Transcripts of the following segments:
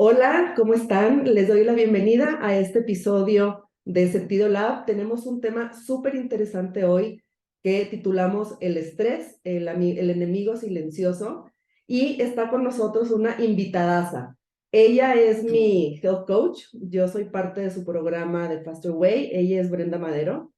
Hola, ¿cómo están? Les doy la bienvenida a este episodio de Sentido Lab. Tenemos un tema súper interesante hoy que titulamos El estrés, el enemigo silencioso, y está con nosotros una invitadaza. Ella es mi health coach, yo soy parte de su programa de Faster Way, ella es Brenda Madero,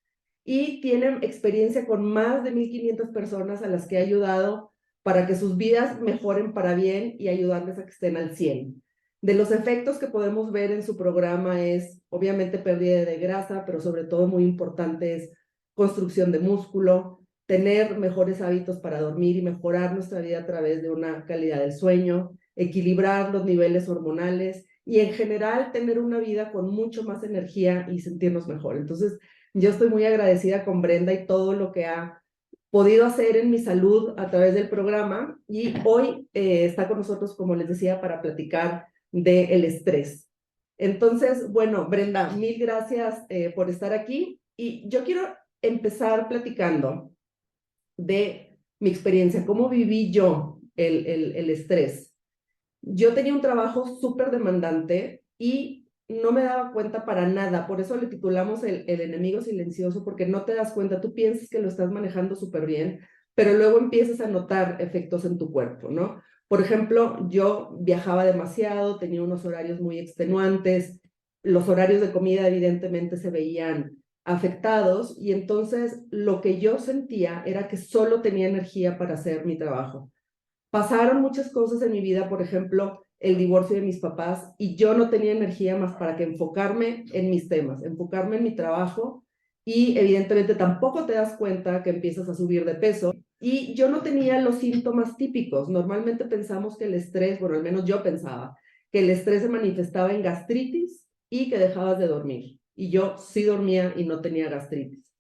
y tiene experiencia con más de 1,500 personas a las que ha ayudado para que sus vidas mejoren para bien y ayudarles a que estén al 100. De los efectos que podemos ver en su programa es, obviamente, pérdida de grasa, pero sobre todo muy importante es construcción de músculo, tener mejores hábitos para dormir y mejorar nuestra vida a través de una calidad del sueño, equilibrar los niveles hormonales y en general tener una vida con mucho más energía y sentirnos mejor. Entonces, yo estoy muy agradecida con Brenda y todo lo que ha podido hacer en mi salud a través del programa y hoy está con nosotros, como les decía, para platicar del estrés. Entonces, bueno, Brenda, mil gracias por estar aquí y yo quiero empezar platicando de mi experiencia, cómo viví yo el estrés. Yo tenía un trabajo súper demandante y no me daba cuenta para nada, por eso le titulamos el enemigo silencioso, porque no te das cuenta, tú piensas que lo estás manejando súper bien, pero luego empiezas a notar efectos en tu cuerpo, ¿no? Por ejemplo, yo viajaba demasiado, tenía unos horarios muy extenuantes, los horarios de comida evidentemente se veían afectados y entonces lo que yo sentía era que solo tenía energía para hacer mi trabajo. Pasaron muchas cosas en mi vida, por ejemplo, el divorcio de mis papás, y yo no tenía energía más para que enfocarme en mis temas, enfocarme en mi trabajo, y evidentemente tampoco te das cuenta que empiezas a subir de peso, y yo no tenía los síntomas típicos. Normalmente pensamos que el estrés, bueno, al menos yo pensaba, que el estrés se manifestaba en gastritis y que dejabas de dormir, y yo sí dormía y no tenía gastritis.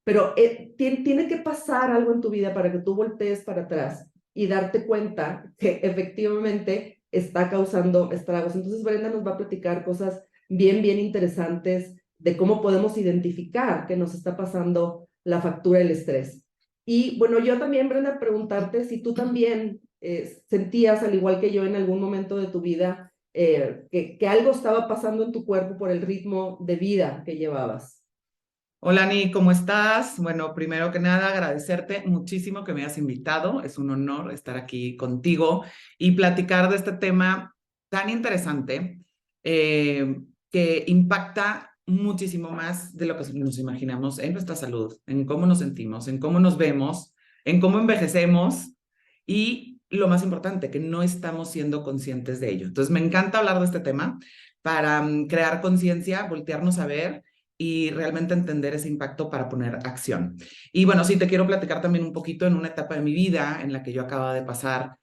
Pero tiene que pasar algo en tu vida para que tú voltees para atrás y darte cuenta que efectivamente está causando estragos. Entonces Brenda nos va a platicar cosas bien interesantes de cómo podemos identificar que nos está pasando la factura del estrés. Y bueno, yo también, Brenda, preguntarte si tú también sentías, al igual que yo en algún momento de tu vida, que algo estaba pasando en tu cuerpo por el ritmo de vida que llevabas. Hola, Ani, ¿cómo estás? Bueno, primero que nada, agradecerte muchísimo que me hayas invitado. Es un honor estar aquí contigo y platicar de este tema tan interesante eh, que impacta muchísimo más de lo que nos imaginamos en nuestra salud, en cómo nos sentimos, en cómo nos vemos, en cómo envejecemos y lo más importante, que no estamos siendo conscientes de ello. Entonces, me encanta hablar de este tema para crear conciencia, voltearnos a ver y realmente entender ese impacto para poner acción. Y bueno, sí, te quiero platicar también un poquito en una etapa de mi vida en la que yo acababa de pasar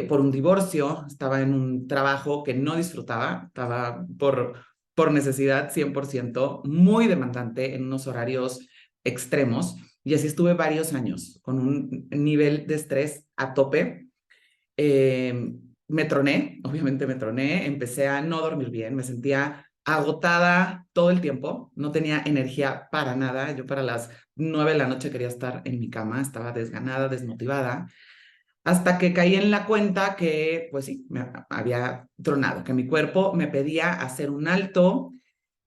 por un divorcio, estaba en un trabajo que no disfrutaba, estaba por necesidad 100%, muy demandante en unos horarios extremos, y así estuve varios años con un nivel de estrés a tope. Me troné, obviamente me troné, empecé a no dormir bien, me sentía agotada todo el tiempo, no tenía energía para nada. Yo para las 9 de la noche quería estar en mi cama, estaba desganada, desmotivada, hasta que caí en la cuenta que, pues sí, me había tronado, que mi cuerpo me pedía hacer un alto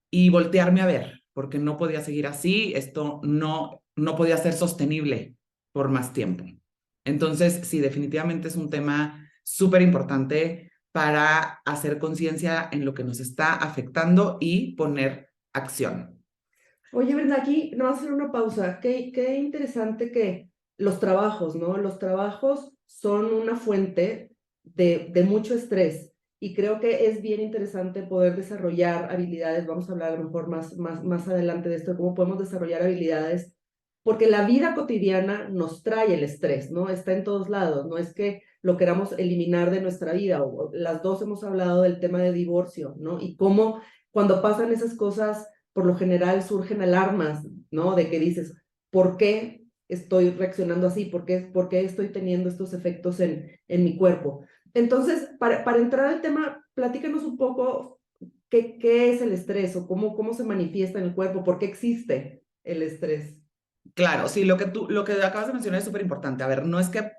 y voltearme a ver, porque no podía seguir así, esto no podía ser sostenible por más tiempo. Entonces, sí, definitivamente es un tema súper importante para hacer conciencia en lo que nos está afectando y poner acción. Oye, Brenda, aquí no vamos a hacer una pausa. Qué interesante que los trabajos, ¿no? Los trabajos son una fuente de mucho estrés y creo que es bien interesante poder desarrollar habilidades. Vamos a hablar a lo mejor más adelante de esto, de cómo podemos desarrollar habilidades, porque la vida cotidiana nos trae el estrés, ¿no? Está en todos lados, no es que lo queramos eliminar de nuestra vida. O las dos hemos hablado del tema de divorcio, ¿no? Y cómo cuando pasan esas cosas por lo general surgen alarmas, ¿no? De que dices, ¿por qué estoy reaccionando así? ¿Por qué estoy teniendo estos efectos en mi cuerpo? Entonces, para entrar al tema, platícanos un poco qué es el estrés o cómo se manifiesta en el cuerpo, por qué existe el estrés. Claro, sí, lo que acabas de mencionar es súper importante. A ver, no es que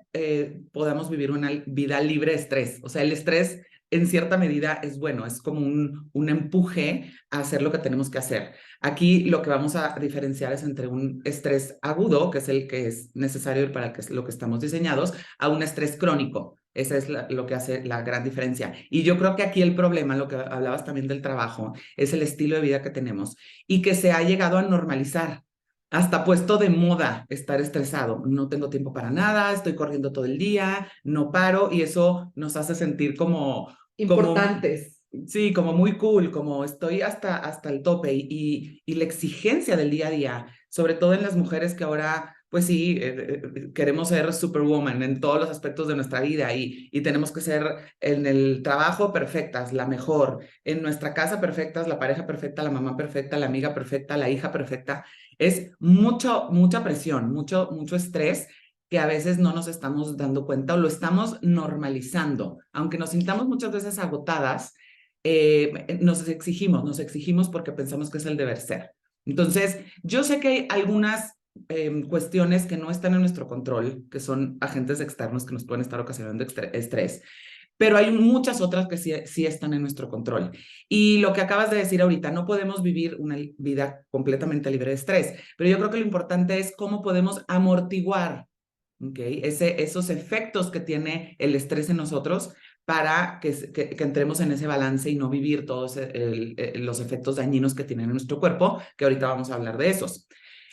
podamos vivir una vida libre de estrés. O sea, el estrés en cierta medida es bueno, es como un empuje a hacer lo que tenemos que hacer. Aquí lo que vamos a diferenciar es entre un estrés agudo, que es el que es necesario para lo que estamos diseñados, a un estrés crónico. Esa es lo que hace la gran diferencia. Y yo creo que aquí el problema, lo que hablabas también del trabajo, es el estilo de vida que tenemos y que se ha llegado a normalizar. Hasta puesto de moda estar estresado. No tengo tiempo para nada, estoy corriendo todo el día, no paro y eso nos hace sentir como Importantes. sí, como muy cool, como estoy hasta el tope y la exigencia del día a día, sobre todo en las mujeres que ahora, pues sí, queremos ser superwoman en todos los aspectos de nuestra vida y tenemos que ser en el trabajo perfectas, la mejor, en nuestra casa perfectas, la pareja perfecta, la mamá perfecta, la amiga perfecta, la hija perfecta. Es mucha presión, mucho estrés que a veces no nos estamos dando cuenta o lo estamos normalizando, aunque nos sintamos muchas veces agotadas nos exigimos porque pensamos que es el deber ser. Entonces, yo sé que hay algunas cuestiones que no están en nuestro control, que son agentes externos que nos pueden estar ocasionando estrés, pero hay muchas otras que sí están en nuestro control. Y lo que acabas de decir ahorita, no podemos vivir una vida completamente libre de estrés, pero yo creo que lo importante es cómo podemos amortiguar, ¿okay? Esos efectos que tiene el estrés en nosotros para que entremos en ese balance y no vivir todos los efectos dañinos que tienen en nuestro cuerpo, que ahorita vamos a hablar de esos.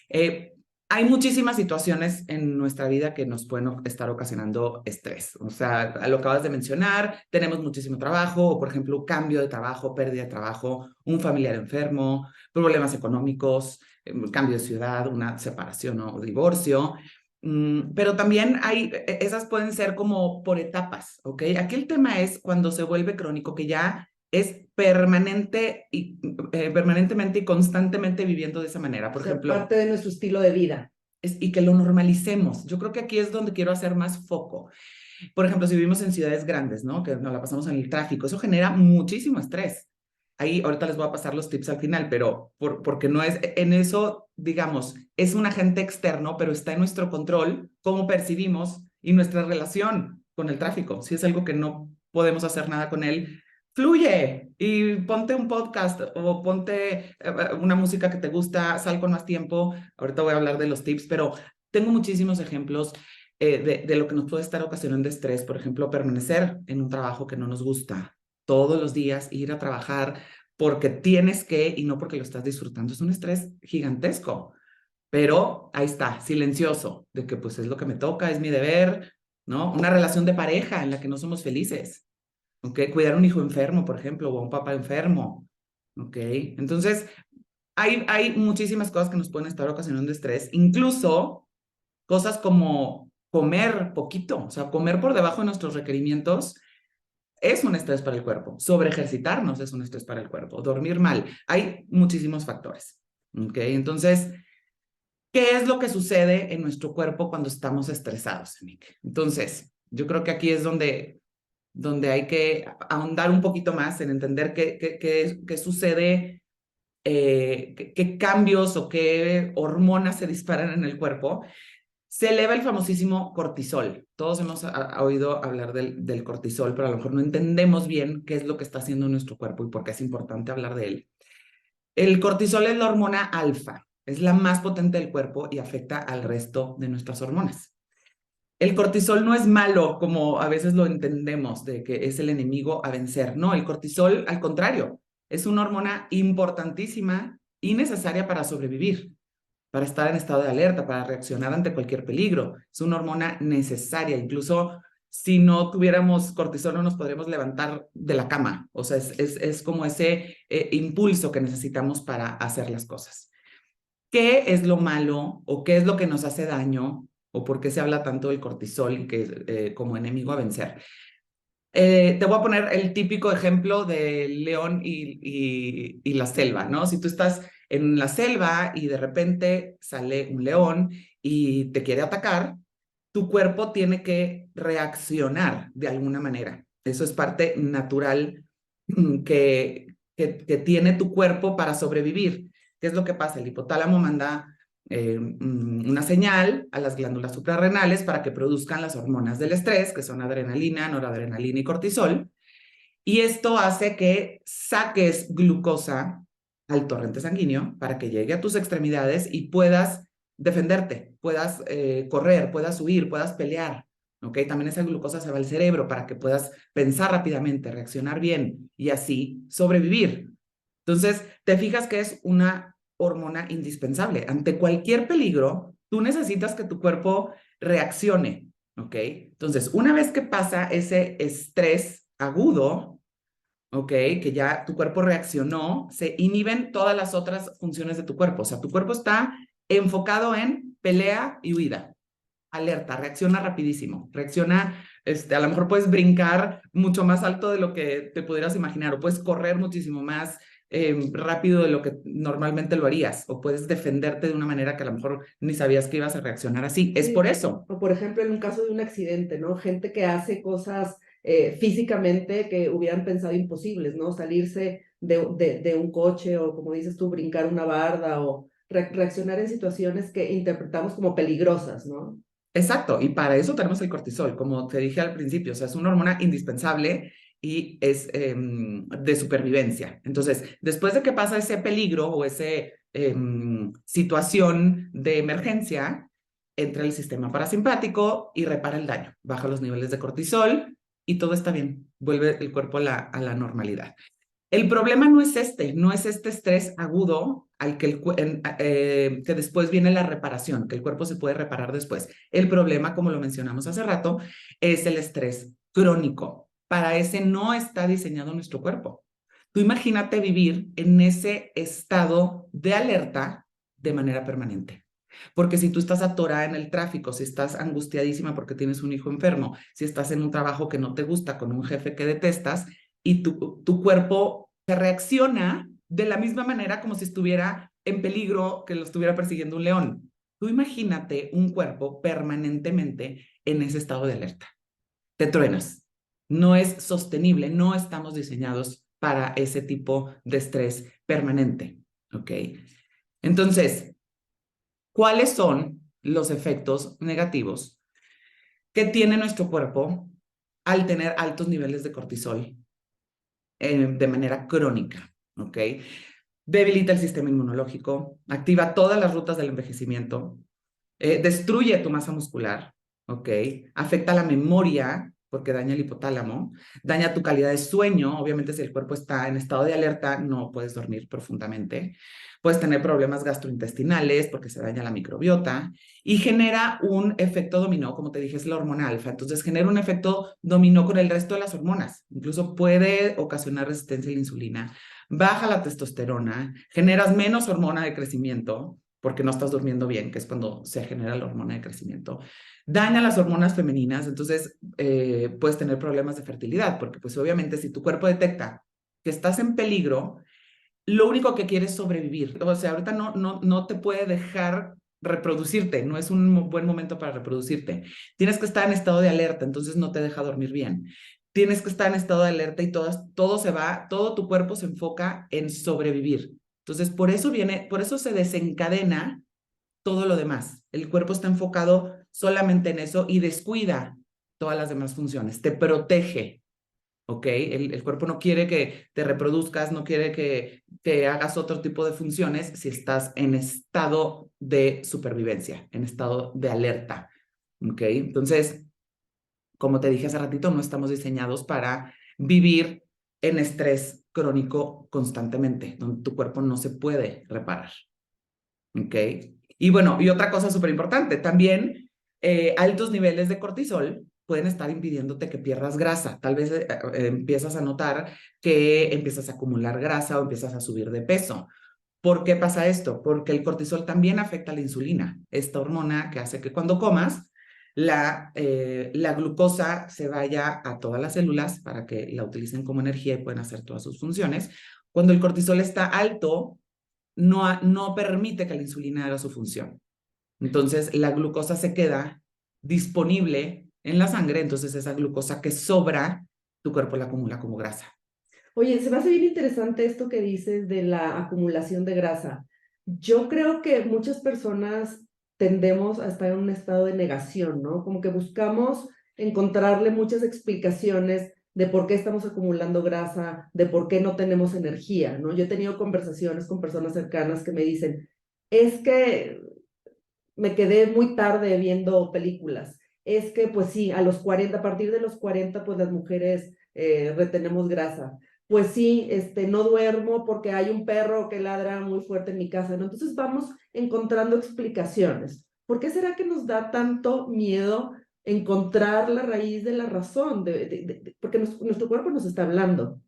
Eh, hay muchísimas situaciones en nuestra vida que nos pueden estar ocasionando estrés. O sea, lo acabas de mencionar, tenemos muchísimo trabajo, o por ejemplo, cambio de trabajo, pérdida de trabajo, un familiar enfermo, problemas económicos, cambio de ciudad, una separación o divorcio. Pero también esas pueden ser como por etapas, ¿ok? Aquí el tema es cuando se vuelve crónico, que ya es permanentemente y constantemente viviendo de esa manera. Por ejemplo, parte de nuestro estilo de vida. y que lo normalicemos. Yo creo que aquí es donde quiero hacer más foco. Por ejemplo, si vivimos en ciudades grandes, ¿no? Que nos la pasamos en el tráfico, eso genera muchísimo estrés. Ahí ahorita les voy a pasar los tips al final, pero porque no es en eso, digamos, es un agente externo, pero está en nuestro control cómo percibimos y nuestra relación con el tráfico. Si es algo que no podemos hacer nada con él, fluye y ponte un podcast o ponte una música que te gusta, sal con más tiempo. Ahorita voy a hablar de los tips, pero tengo muchísimos ejemplos de lo que nos puede estar ocasionando estrés. Por ejemplo, permanecer en un trabajo que no nos gusta todos los días, ir a trabajar porque tienes que y no porque lo estás disfrutando. Es un estrés gigantesco, pero ahí está, silencioso, de que pues es lo que me toca, es mi deber, ¿no? Una relación de pareja en la que no somos felices, ¿ok? Cuidar a un hijo enfermo, por ejemplo, o a un papá enfermo, ¿ok? Entonces, hay muchísimas cosas que nos pueden estar ocasionando estrés, incluso cosas como comer poquito, o sea, comer por debajo de nuestros requerimientos es un estrés para el cuerpo. Sobre ejercitarnos es un estrés para el cuerpo. Dormir mal. Hay muchísimos factores. ¿Ok? Entonces, ¿qué es lo que sucede en nuestro cuerpo cuando estamos estresados, Nick? Entonces, yo creo que aquí es donde hay que ahondar un poquito más en entender qué sucede, qué cambios o qué hormonas se disparan en el cuerpo. Se eleva el famosísimo cortisol. Todos hemos oído hablar del cortisol, pero a lo mejor no entendemos bien qué es lo que está haciendo nuestro cuerpo y por qué es importante hablar de él. El cortisol es la hormona alfa, es la más potente del cuerpo y afecta al resto de nuestras hormonas. El cortisol no es malo como a veces lo entendemos, de que es el enemigo a vencer. No, el cortisol, al contrario, es una hormona importantísima y necesaria para sobrevivir, para estar en estado de alerta, para reaccionar ante cualquier peligro. Es una hormona necesaria. Incluso si no tuviéramos cortisol, no nos podríamos levantar de la cama. O sea, es como ese impulso que necesitamos para hacer las cosas. ¿Qué es lo malo o qué es lo que nos hace daño o por qué se habla tanto del cortisol como enemigo a vencer? Te voy a poner el típico ejemplo del león y la selva, ¿no? Si tú estás en la selva y de repente sale un león y te quiere atacar, tu cuerpo tiene que reaccionar de alguna manera. Eso es parte natural que tiene tu cuerpo para sobrevivir. ¿Qué es lo que pasa? El hipotálamo manda una señal a las glándulas suprarrenales para que produzcan las hormonas del estrés, que son adrenalina, noradrenalina y cortisol. Y esto hace que saques glucosa al torrente sanguíneo para que llegue a tus extremidades y puedas defenderte, puedas correr, puedas huir, puedas pelear. ¿Ok? También esa glucosa se va al cerebro para que puedas pensar rápidamente, reaccionar bien y así sobrevivir. Entonces, te fijas que es una hormona indispensable. Ante cualquier peligro, tú necesitas que tu cuerpo reaccione. ¿Ok? Entonces, una vez que pasa ese estrés agudo, ¿ok? Que ya tu cuerpo reaccionó, se inhiben todas las otras funciones de tu cuerpo. O sea, tu cuerpo está enfocado en pelea y huida. Alerta, reacciona rapidísimo, reacciona, a lo mejor puedes brincar mucho más alto de lo que te pudieras imaginar, o puedes correr muchísimo más rápido de lo que normalmente lo harías, o puedes defenderte de una manera que a lo mejor ni sabías que ibas a reaccionar así. Es por Sí. eso. O por ejemplo, en un caso de un accidente, ¿no? Gente que hace cosas físicamente que hubieran pensado imposibles, ¿no? Salirse de un coche o, como dices tú, brincar una barda o reaccionar en situaciones que interpretamos como peligrosas, ¿no? Exacto, y para eso tenemos el cortisol, como te dije al principio, o sea, es una hormona indispensable y es de supervivencia. Entonces, después de que pasa ese peligro o esa situación de emergencia, entra el sistema parasimpático y repara el daño, baja los niveles de cortisol y todo está bien, vuelve el cuerpo a la normalidad. El problema no es este estrés agudo al que, que después viene la reparación, que el cuerpo se puede reparar después. El problema, como lo mencionamos hace rato, es el estrés crónico. Para ese no está diseñado nuestro cuerpo. Tú imagínate vivir en ese estado de alerta de manera permanente. Porque si tú estás atorada en el tráfico, si estás angustiadísima porque tienes un hijo enfermo, si estás en un trabajo que no te gusta, con un jefe que detestas, y tu cuerpo se reacciona de la misma manera como si estuviera en peligro, que lo estuviera persiguiendo un león. Tú imagínate un cuerpo permanentemente en ese estado de alerta. Te truenas. No es sostenible, no estamos diseñados para ese tipo de estrés permanente. ¿Ok? Entonces, ¿cuáles son los efectos negativos que tiene nuestro cuerpo al tener altos niveles de cortisol de manera crónica? ¿Ok? Debilita el sistema inmunológico, activa todas las rutas del envejecimiento, destruye tu masa muscular, ¿ok? Afecta la memoria porque daña el hipotálamo, daña tu calidad de sueño, obviamente si el cuerpo está en estado de alerta no puedes dormir profundamente, puedes tener problemas gastrointestinales porque se daña la microbiota y genera un efecto dominó, como te dije es la hormona alfa, entonces genera un efecto dominó con el resto de las hormonas, incluso puede ocasionar resistencia a la insulina, baja la testosterona, generas menos hormona de crecimiento, porque no estás durmiendo bien, que es cuando se genera la hormona de crecimiento, daña las hormonas femeninas, entonces puedes tener problemas de fertilidad, porque pues obviamente si tu cuerpo detecta que estás en peligro, lo único que quieres es sobrevivir. O sea, ahorita no te puede dejar reproducirte, no es un buen momento para reproducirte. Tienes que estar en estado de alerta, entonces no te deja dormir bien. Tienes que estar en estado de alerta y todo tu cuerpo se enfoca en sobrevivir. Entonces, por eso se desencadena todo lo demás. El cuerpo está enfocado solamente en eso y descuida todas las demás funciones, te protege, ¿ok? El cuerpo no quiere que te reproduzcas, no quiere que te hagas otro tipo de funciones si estás en estado de supervivencia, en estado de alerta, ¿ok? Entonces, como te dije hace ratito, no estamos diseñados para vivir en estrés crónico constantemente, donde tu cuerpo no se puede reparar, ¿ok? Y bueno, y otra cosa súper importante, también altos niveles de cortisol pueden estar impidiéndote que pierdas grasa. Tal vez empiezas a notar que empiezas a acumular grasa o empiezas a subir de peso. ¿Por qué pasa esto? Porque el cortisol también afecta a la insulina, esta hormona que hace que cuando comas, la glucosa se vaya a todas las células para que la utilicen como energía y puedan hacer todas sus funciones. Cuando el cortisol está alto, no permite que la insulina haga su función. Entonces, la glucosa se queda disponible en la sangre, entonces esa glucosa que sobra, tu cuerpo la acumula como grasa. Oye, se me hace bien interesante esto que dices de la acumulación de grasa. Yo creo que muchas personas tendemos a estar en un estado de negación, ¿no? Como que buscamos encontrarle muchas explicaciones de por qué estamos acumulando grasa, de por qué no tenemos energía, ¿no? Yo he tenido conversaciones con personas cercanas que me dicen, es que me quedé muy tarde viendo películas. Es que, pues sí, a partir de los 40 pues las mujeres retenemos grasa. Pues sí, no duermo porque hay un perro que ladra muy fuerte en mi casa, ¿no? Entonces vamos encontrando explicaciones. ¿Por qué será que nos da tanto miedo encontrar la raíz de la razón? Porque nuestro cuerpo nos está hablando.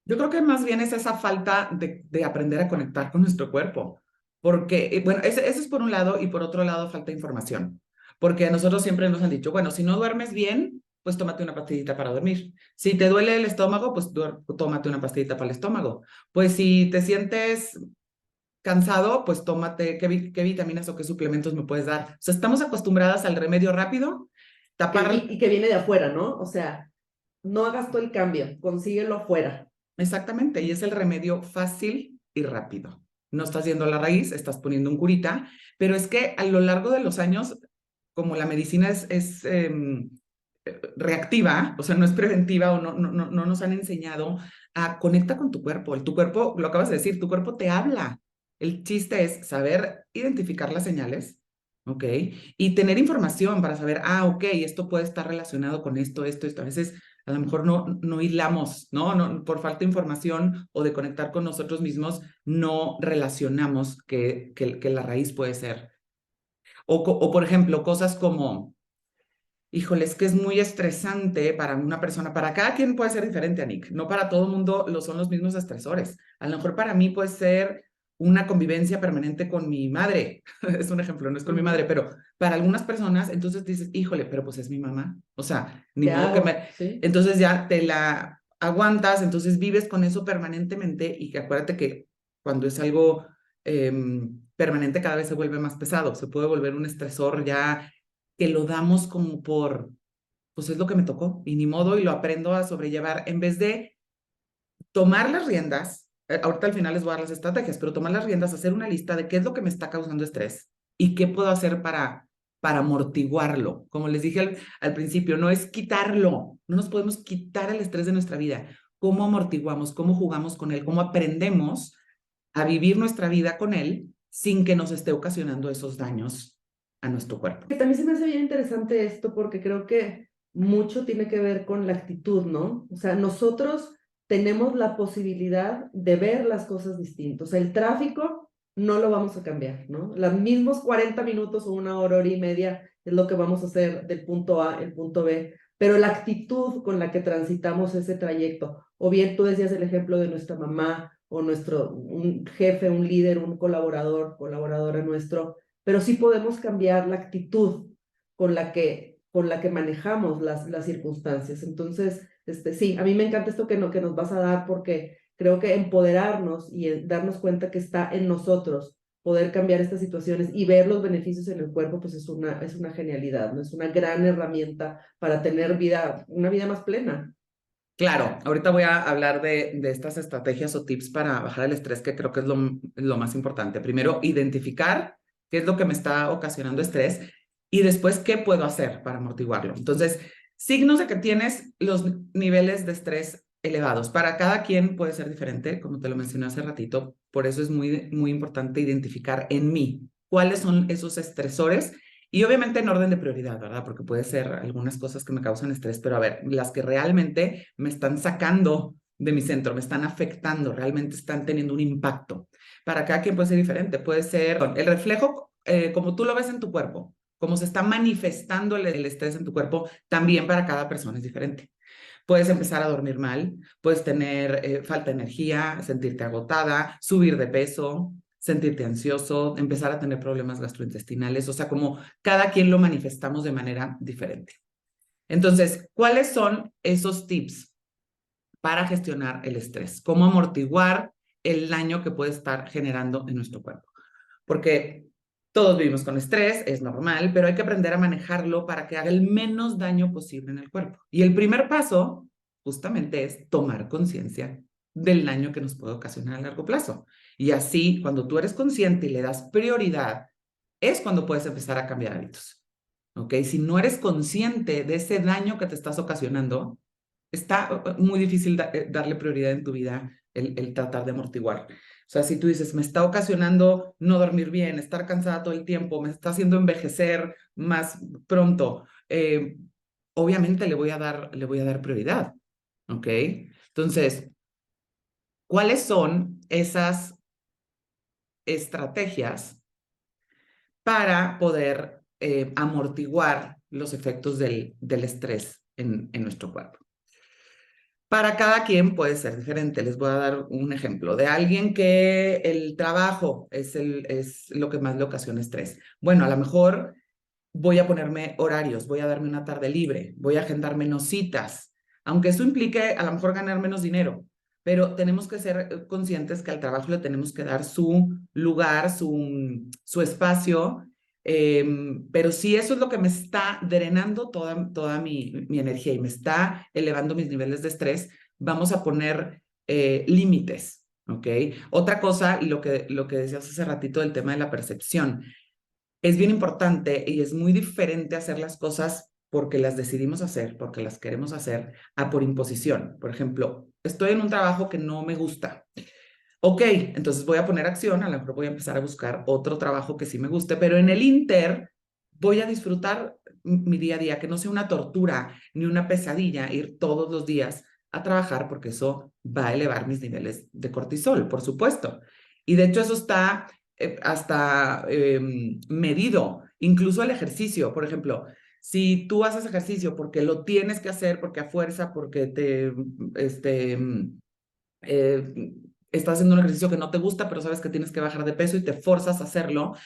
Yo creo que más bien es esa falta de aprender a conectar con nuestro cuerpo. Porque, bueno, ese es por un lado y por otro lado falta información. Porque a nosotros siempre nos han dicho, bueno, si no duermes bien, pues tómate una pastillita para dormir. Si te duele el estómago, pues tómate una pastillita para el estómago. Pues si te sientes cansado, pues tómate, ¿qué vitaminas o qué suplementos me puedes dar? O sea, estamos acostumbradas al remedio rápido, tapar. Y que viene de afuera, ¿no? O sea, no hagas todo el cambio, consíguelo afuera. Exactamente, y es el remedio fácil y rápido. No estás yendo a la raíz, estás poniendo un curita, pero es que a lo largo de los años, como la medicina es reactiva, o sea, no es preventiva o no nos han enseñado a conecta con tu cuerpo. Tu cuerpo, lo acabas de decir, tu cuerpo te habla. El chiste es saber identificar las señales, ¿ok? Y tener información para saber, ok, esto puede estar relacionado con esto. A veces a lo mejor no hilamos, ¿no? Por falta de información o de conectar con nosotros mismos, no relacionamos que la raíz puede ser. O, por ejemplo, cosas como, híjole, es que es muy estresante para una persona, para cada quien puede ser diferente, Anik, no para todo el mundo son los mismos estresores. A lo mejor para mí puede ser una convivencia permanente con mi madre, es un ejemplo, no es con mi madre, pero para algunas personas, entonces dices, híjole, pero pues es mi mamá, o sea, ni ¿Qué modo que me. hago? ¿Sí? Entonces ya te la aguantas, entonces vives con eso permanentemente y que acuérdate que cuando es algo permanente cada vez se vuelve más pesado, se puede volver un estresor ya que lo damos como pues es lo que me tocó y ni modo y lo aprendo a sobrellevar en vez de tomar las riendas. Ahorita al final les voy a dar las estrategias, pero tomar las riendas, hacer una lista de qué es lo que me está causando estrés y qué puedo hacer para amortiguarlo. Como les dije al principio, no es quitarlo, no nos podemos quitar el estrés de nuestra vida. ¿Cómo amortiguamos? ¿Cómo jugamos con él? ¿Cómo aprendemos a vivir nuestra vida con él sin que nos esté ocasionando esos daños a nuestro cuerpo? También se me hace bien interesante esto porque creo que mucho tiene que ver con la actitud, ¿no? O sea, nosotros tenemos la posibilidad de ver las cosas distintas. El tráfico no lo vamos a cambiar, ¿no? Los mismos 40 minutos o una hora, hora y media es lo que vamos a hacer del punto A al punto B, pero la actitud con la que transitamos ese trayecto, o bien tú decías el ejemplo de nuestra mamá o un jefe, un líder, un colaborador, colaboradora nuestro, pero sí podemos cambiar la actitud con la que manejamos las circunstancias. Entonces, sí, a mí me encanta esto que nos vas a dar porque creo que empoderarnos y darnos cuenta que está en nosotros poder cambiar estas situaciones y ver los beneficios en el cuerpo, pues es una genialidad, ¿no? Es una gran herramienta para tener una vida más plena. Claro, ahorita voy a hablar de estas estrategias o tips para bajar el estrés, que creo que es lo más importante. Primero, identificar qué es lo que me está ocasionando estrés y después qué puedo hacer para amortiguarlo. Entonces, signos de que tienes los niveles de estrés elevados. Para cada quien puede ser diferente, como te lo mencioné hace ratito. Por eso es muy, muy importante identificar en mí cuáles son esos estresores y obviamente en orden de prioridad, ¿verdad? Porque puede ser algunas cosas que me causan estrés, pero a ver, las que realmente me están sacando de mi centro, me están afectando, realmente están teniendo un impacto. Para cada quien puede ser diferente. Puede ser el reflejo, como tú lo ves en tu cuerpo, como se está manifestando el estrés en tu cuerpo, también para cada persona es diferente. Puedes empezar a dormir mal, puedes tener falta de energía, sentirte agotada, subir de peso, sentirte ansioso, empezar a tener problemas gastrointestinales, o sea, como cada quien lo manifestamos de manera diferente. Entonces, ¿cuáles son esos tips para gestionar el estrés? ¿Cómo amortiguar el daño que puede estar generando en nuestro cuerpo? Porque todos vivimos con estrés, es normal, pero hay que aprender a manejarlo para que haga el menos daño posible en el cuerpo. Y el primer paso justamente es tomar conciencia del daño que nos puede ocasionar a largo plazo. Y así, cuando tú eres consciente y le das prioridad, es cuando puedes empezar a cambiar hábitos. ¿Ok? Si no eres consciente de ese daño que te estás ocasionando, está muy difícil darle prioridad en tu vida el tratar de amortiguar. O sea, si tú dices, me está ocasionando no dormir bien, estar cansada todo el tiempo, me está haciendo envejecer más pronto, obviamente le voy a dar prioridad, ¿ok? Entonces, ¿cuáles son esas estrategias para poder amortiguar los efectos del estrés en nuestro cuerpo? Para cada quien puede ser diferente. Les voy a dar un ejemplo de alguien que el trabajo es lo que más le ocasiona estrés. Bueno, a lo mejor voy a ponerme horarios, voy a darme una tarde libre, voy a agendar menos citas, aunque eso implique a lo mejor ganar menos dinero, pero tenemos que ser conscientes que al trabajo le tenemos que dar su lugar, su espacio, pero si eso es lo que me está drenando toda mi energía y me está elevando mis niveles de estrés, vamos a poner límites, ¿ok? Otra cosa, y lo que decías hace ratito del tema de la percepción, es bien importante y es muy diferente hacer las cosas porque las decidimos hacer, porque las queremos hacer, a por imposición. Por ejemplo, estoy en un trabajo que no me gusta. Ok, entonces voy a poner acción, a lo mejor voy a empezar a buscar otro trabajo que sí me guste, pero en el inter voy a disfrutar mi día a día, que no sea una tortura ni una pesadilla ir todos los días a trabajar, porque eso va a elevar mis niveles de cortisol, por supuesto. Y de hecho eso está hasta medido, incluso el ejercicio, por ejemplo. Si tú haces ejercicio porque lo tienes que hacer, porque a fuerza, porque eh, estás haciendo un ejercicio que no te gusta, pero sabes que tienes que bajar de peso y te forzas a hacerlo,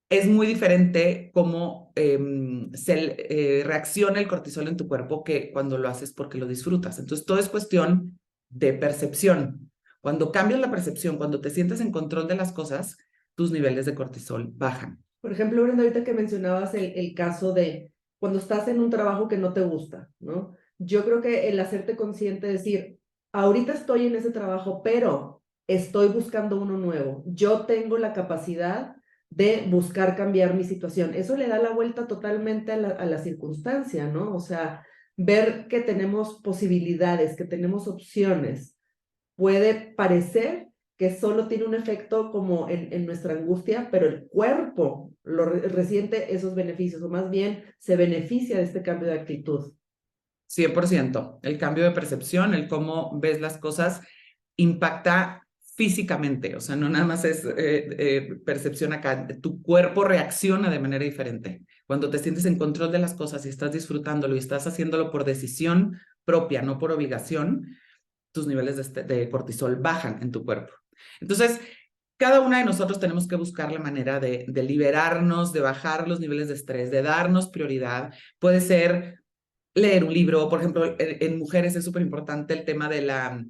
es muy diferente cómo reacciona el cortisol en tu cuerpo que cuando lo haces porque lo disfrutas. Entonces, todo es cuestión de percepción. Cuando cambias la percepción, cuando te sientes en control de las cosas, tus niveles de cortisol bajan. Por ejemplo, Brenda, ahorita que mencionabas el caso de cuando estás en un trabajo que no te gusta, ¿no? Yo creo que el hacerte consciente, decir, ahorita estoy en ese trabajo, pero estoy buscando uno nuevo. Yo tengo la capacidad de buscar cambiar mi situación. Eso le da la vuelta totalmente a la circunstancia, ¿no? O sea, ver que tenemos posibilidades, que tenemos opciones. Puede parecer que solo tiene un efecto como en nuestra angustia, pero el cuerpo resiente esos beneficios, o más bien se beneficia de este cambio de actitud. 100%. El cambio de percepción, el cómo ves las cosas, impacta físicamente, o sea, no nada más es percepción acá, tu cuerpo reacciona de manera diferente. Cuando te sientes en control de las cosas y estás disfrutándolo y estás haciéndolo por decisión propia, no por obligación, tus niveles de cortisol bajan en tu cuerpo. Entonces, cada una de nosotros tenemos que buscar la manera de liberarnos, de bajar los niveles de estrés, de darnos prioridad. Puede ser leer un libro, por ejemplo, en mujeres es súper importante el tema de la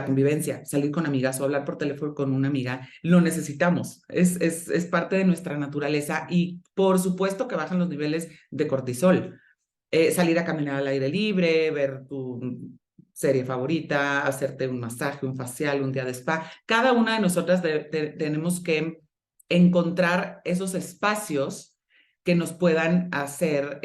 convivencia, salir con amigas o hablar por teléfono con una amiga, lo necesitamos, es parte de nuestra naturaleza y por supuesto que bajan los niveles de cortisol. Salir a caminar al aire libre, ver tu serie favorita, hacerte un masaje, un facial, un día de spa. Cada una de nosotras tenemos que encontrar esos espacios que nos puedan hacer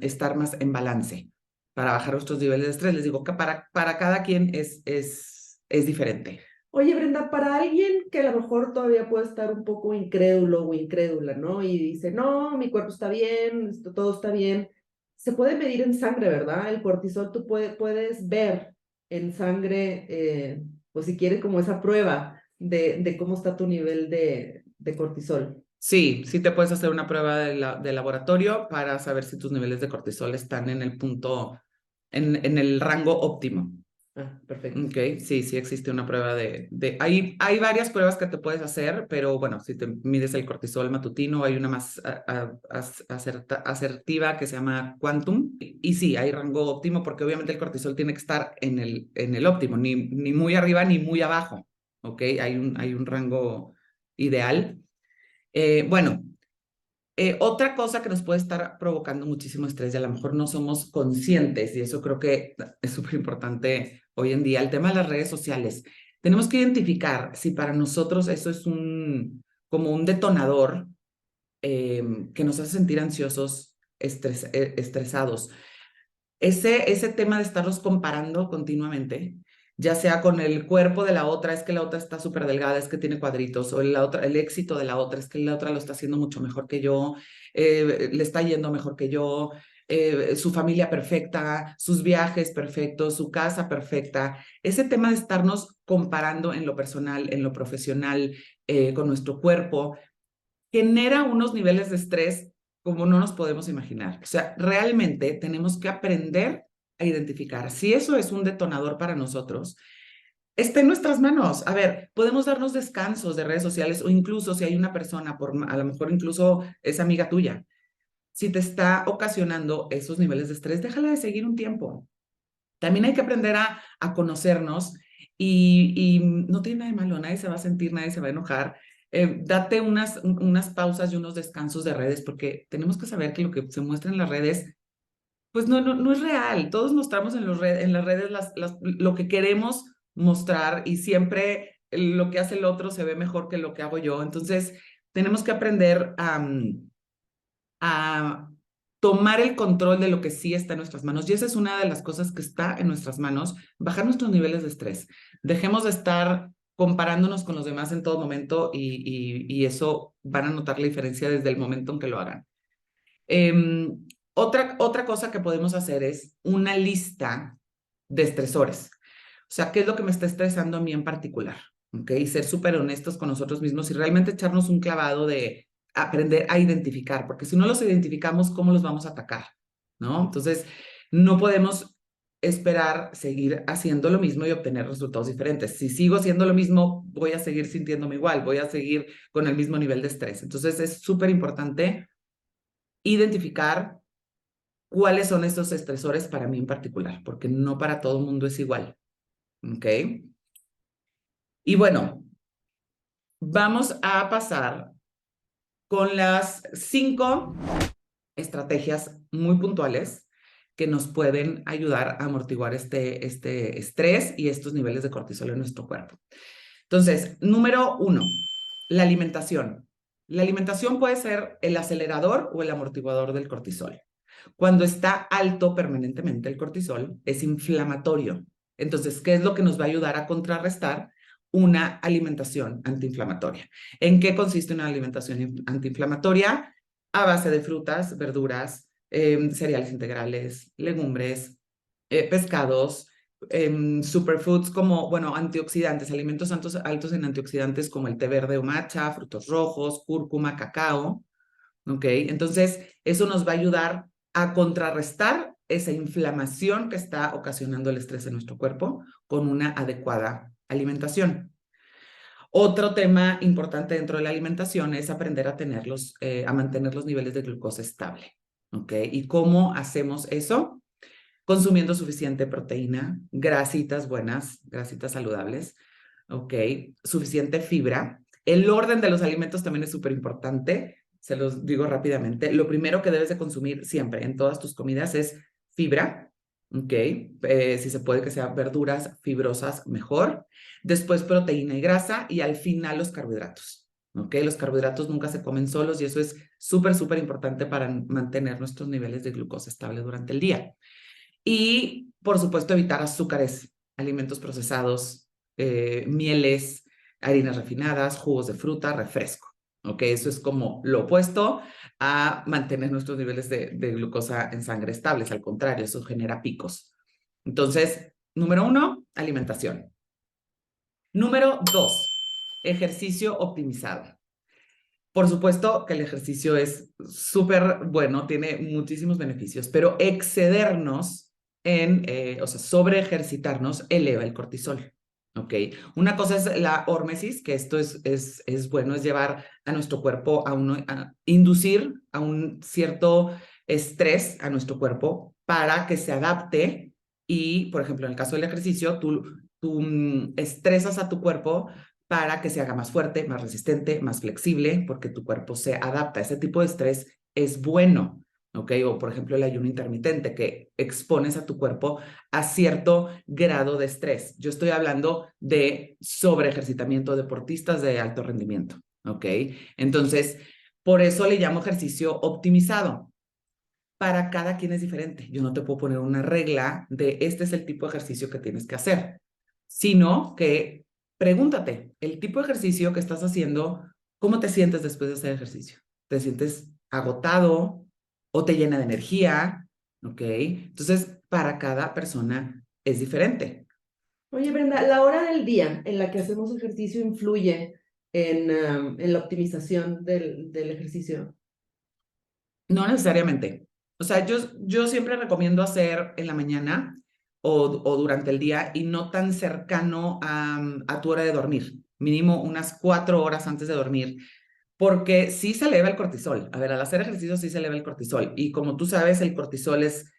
estar más en balance para bajar nuestros niveles de estrés. Les digo que para cada quien es diferente. Oye, Brenda, para alguien que a lo mejor todavía puede estar un poco incrédulo o incrédula, ¿no? Y dice, no, mi cuerpo está bien, todo está bien. Se puede medir en sangre, ¿verdad? El cortisol tú puedes ver en sangre, pues si quieres como esa prueba de cómo está tu nivel de cortisol. Sí, sí te puedes hacer una prueba de laboratorio para saber si tus niveles de cortisol están en el punto, en el rango óptimo. Ah, perfecto. Ok, sí, sí existe una prueba hay varias pruebas que te puedes hacer, pero bueno, si te mides el cortisol matutino, hay una más asertiva que se llama Quantum. Y sí, hay rango óptimo porque obviamente el cortisol tiene que estar en el óptimo, ni muy arriba ni muy abajo. Ok, hay un rango ideal. Bueno, otra cosa que nos puede estar provocando muchísimo estrés y a lo mejor no somos conscientes, y eso creo que es súper importante hoy en día, el tema de las redes sociales. Tenemos que identificar si para nosotros eso es como un detonador que nos hace sentir ansiosos, estresados. ese tema de estarlos comparando continuamente, ya sea con el cuerpo de la otra, es que la otra está súper delgada, es que tiene cuadritos, o la otra, el éxito de la otra, es que la otra lo está haciendo mucho mejor que yo, le está yendo mejor que yo, su familia perfecta, sus viajes perfectos, su casa perfecta. Ese tema de estarnos comparando en lo personal, en lo profesional, con nuestro cuerpo, genera unos niveles de estrés como no nos podemos imaginar. O sea, realmente tenemos que aprender a identificar si eso es un detonador para nosotros. Está en nuestras manos. A ver, podemos darnos descansos de redes sociales o incluso si hay una persona, a lo mejor incluso es amiga tuya, si te está ocasionando esos niveles de estrés, déjala de seguir un tiempo. También hay que aprender a conocernos y no tiene nada de malo, nadie se va a sentir, nadie se va a enojar. Date unas pausas y unos descansos de redes porque tenemos que saber que lo que se muestra en las redes, pues no es real. Todos mostramos en las redes lo que queremos mostrar y siempre lo que hace el otro se ve mejor que lo que hago yo. Entonces, tenemos que aprender a tomar el control de lo que sí está en nuestras manos. Y esa es una de las cosas que está en nuestras manos, bajar nuestros niveles de estrés. Dejemos de estar comparándonos con los demás en todo momento y eso van a notar la diferencia desde el momento en que lo hagan. Otra cosa que podemos hacer es una lista de estresores. O sea, ¿qué es lo que me está estresando a mí en particular? ¿Ok? Y ser súper honestos con nosotros mismos y realmente echarnos un clavado de aprender a identificar, porque si no los identificamos, ¿cómo los vamos a atacar? ¿No? Entonces, no podemos esperar seguir haciendo lo mismo y obtener resultados diferentes. Si sigo haciendo lo mismo, voy a seguir sintiéndome igual, voy a seguir con el mismo nivel de estrés. Entonces, es súper importante identificar cuáles son estos estresores para mí en particular, porque no para todo el mundo es igual. ¿Ok? Y bueno, vamos a pasar con las 5 estrategias muy puntuales que nos pueden ayudar a amortiguar este estrés y estos niveles de cortisol en nuestro cuerpo. Entonces, número 1, la alimentación. La alimentación puede ser el acelerador o el amortiguador del cortisol. Cuando está alto permanentemente el cortisol, es inflamatorio. Entonces, ¿qué es lo que nos va a ayudar a contrarrestar una alimentación antiinflamatoria? ¿En qué consiste una alimentación antiinflamatoria? A base de frutas, verduras, cereales integrales, legumbres, pescados, superfoods como, bueno, antioxidantes, alimentos altos en antioxidantes como el té verde o matcha, frutos rojos, cúrcuma, cacao. ¿Ok? Entonces, eso nos va a ayudar a contrarrestar esa inflamación que está ocasionando el estrés en nuestro cuerpo con una adecuada alimentación. Otro tema importante dentro de la alimentación es aprender a mantener los niveles de glucosa estable. ¿Ok? ¿Y cómo hacemos eso? Consumiendo suficiente proteína, grasitas buenas, grasitas saludables, ¿ok? Suficiente fibra. El orden de los alimentos también es súper importante, se los digo rápidamente. Lo primero que debes de consumir siempre en todas tus comidas es fibra, ¿ok? Si se puede que sean verduras fibrosas, mejor. Después proteína y grasa y al final los carbohidratos, ¿ok? Los carbohidratos nunca se comen solos y eso es súper, súper importante para mantener nuestros niveles de glucosa estable durante el día. Y, por supuesto, evitar azúcares, alimentos procesados, mieles, harinas refinadas, jugos de fruta, refresco. ¿Ok? Eso es como lo opuesto a mantener nuestros niveles de glucosa en sangre estables. Al contrario, eso genera picos. Entonces, número 1, alimentación. Número 2, ejercicio optimizado. Por supuesto que el ejercicio es súper bueno, tiene muchísimos beneficios, pero excedernos o sea, sobre ejercitarnos eleva el cortisol. ¿Ok? Una cosa es la hormesis, que esto es bueno, es llevar a nuestro cuerpo a inducir a un cierto estrés a nuestro cuerpo para que se adapte y, por ejemplo, en el caso del ejercicio, tú estresas a tu cuerpo para que se haga más fuerte, más resistente, más flexible, porque tu cuerpo se adapta. Ese tipo de estrés es bueno, ¿ok? O por ejemplo el ayuno intermitente, que expones a tu cuerpo a cierto grado de estrés. Yo estoy hablando de sobreejercitamiento, deportistas de alto rendimiento, ¿ok? Entonces, por eso le llamo ejercicio optimizado. para cada quien es diferente. Yo no te puedo poner una regla de este es el tipo de ejercicio que tienes que hacer, sino que pregúntate, el tipo de ejercicio que estás haciendo, ¿cómo te sientes después de hacer ejercicio? ¿Te sientes agotado o te llena de energía? ¿Ok? Entonces, para cada persona es diferente. Oye, Brenda, la hora del día en la que hacemos ejercicio influye en la optimización del ejercicio. No necesariamente. O sea, yo siempre recomiendo hacer en la mañana o durante el día y no tan cercano a tu hora de dormir, mínimo unas 4 horas antes de dormir, porque sí se eleva el cortisol. A ver, al hacer ejercicio sí se eleva el cortisol. Y como tú sabes, el cortisol es,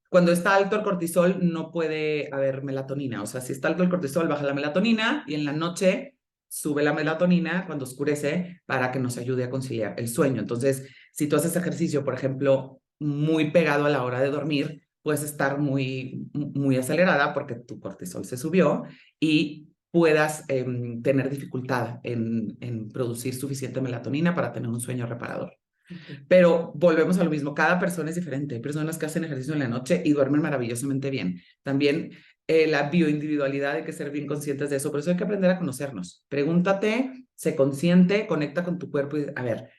cuando está alto el cortisol no puede haber melatonina. O sea, si está alto el cortisol, baja la melatonina y en la noche sube la melatonina cuando oscurece para que nos ayude a conciliar el sueño. Entonces, si tú haces ejercicio, por ejemplo, muy pegado a la hora de dormir, puedes estar muy acelerada porque tu cortisol se subió y puedas tener dificultad en producir suficiente melatonina para tener un sueño reparador. Okay. Pero volvemos a lo mismo, cada persona es diferente. Hay personas que hacen ejercicio en la noche y duermen maravillosamente bien. También la bioindividualidad, hay que ser bien conscientes de eso. Por eso hay que aprender a conocernos. Pregúntate, sé consciente, conecta con tu cuerpo y a ver,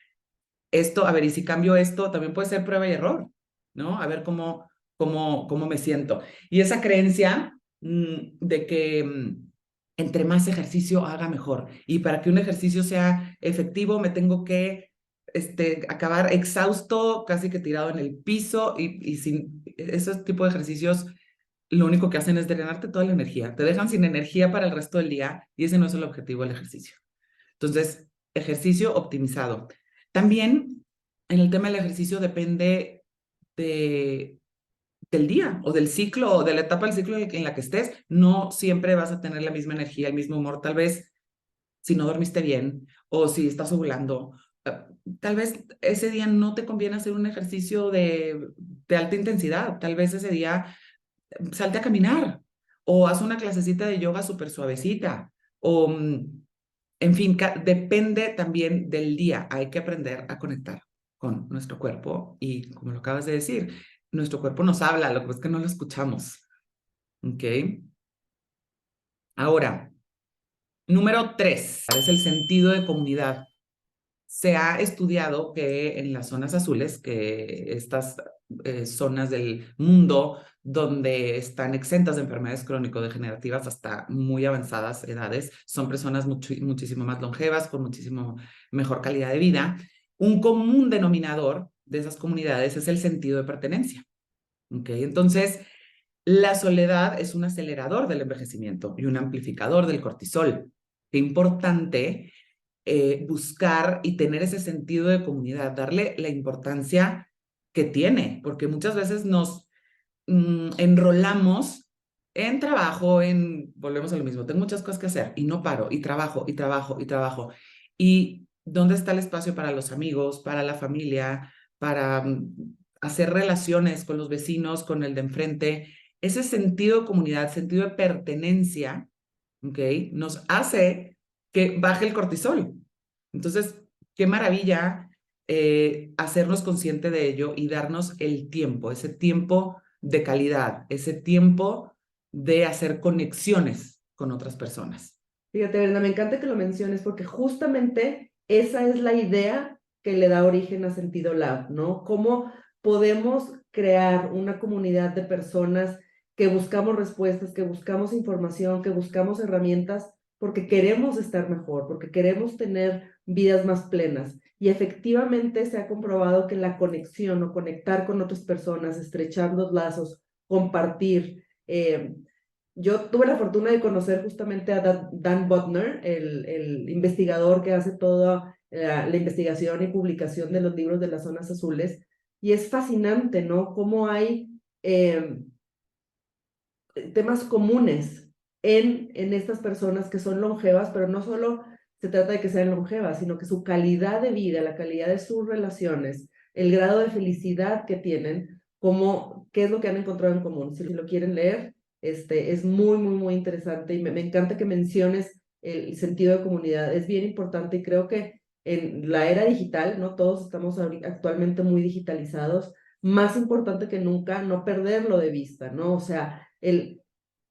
esto, a ver, y si cambio esto, también puede ser prueba y error, ¿no? A ver cómo me siento. Y esa creencia de que entre más ejercicio haga mejor. Y para que un ejercicio sea efectivo, me tengo que acabar exhausto, casi que tirado en el piso, y sin esos tipos de ejercicios, lo único que hacen es drenarte toda la energía. Te dejan sin energía para el resto del día, y ese no es el objetivo del ejercicio. Entonces, ejercicio optimizado. También en el tema del ejercicio depende de, del día o del ciclo o de la etapa del ciclo en la que estés. No siempre vas a tener la misma energía, el mismo humor. Tal vez si no dormiste bien o si estás ovulando, tal vez ese día no te conviene hacer un ejercicio de alta intensidad. Tal vez ese día salte a caminar o haz una clasecita de yoga súper suavecita o en fin, depende también del día. Hay que aprender a conectar con nuestro cuerpo y como lo acabas de decir, nuestro cuerpo nos habla, lo que pasa es que no lo escuchamos. ¿Ok? Ahora, número 3, es el sentido de comunidad. Se ha estudiado que en las zonas azules, que estas zonas del mundo donde están exentas de enfermedades crónico-degenerativas hasta muy avanzadas edades, son personas muchísimo más longevas, con muchísimo mejor calidad de vida. Un común denominador de esas comunidades es el sentido de pertenencia. ¿Okay? Entonces, la soledad es un acelerador del envejecimiento y un amplificador del cortisol. Qué importante buscar y tener ese sentido de comunidad, darle la importancia que tiene, porque muchas veces nos enrolamos en trabajo, volvemos a lo mismo, tengo muchas cosas que hacer y no paro, y trabajo, y trabajo, y trabajo. ¿Y dónde está el espacio para los amigos, para la familia, para hacer relaciones con los vecinos, con el de enfrente? Ese sentido de comunidad, sentido de pertenencia, ¿ok? Nos hace que baje el cortisol. Entonces, qué maravilla hacernos consciente de ello y darnos el tiempo, ese tiempo de calidad, ese tiempo de hacer conexiones con otras personas. Fíjate, Brenda, me encanta que lo menciones porque justamente esa es la idea que le da origen a Sentido Lab, ¿no? Cómo podemos crear una comunidad de personas que buscamos respuestas, que buscamos información, que buscamos herramientas porque queremos estar mejor, porque queremos tener vidas más plenas. Y efectivamente se ha comprobado que la conexión o conectar con otras personas, estrechar los lazos, compartir, yo tuve la fortuna de conocer justamente a Dan Buettner, el investigador que hace toda la investigación y publicación de los libros de las zonas azules, y es fascinante, ¿no? Cómo hay temas comunes en estas personas que son longevas, pero no solo se trata de que sean longevas, sino que su calidad de vida, la calidad de sus relaciones, el grado de felicidad que tienen, como qué es lo que han encontrado en común. Si lo quieren leer, es muy, muy, muy interesante y me encanta que menciones el sentido de comunidad. Es bien importante y creo que en la era digital, ¿no? Todos estamos actualmente muy digitalizados, más importante que nunca no perderlo de vista, ¿no? O sea,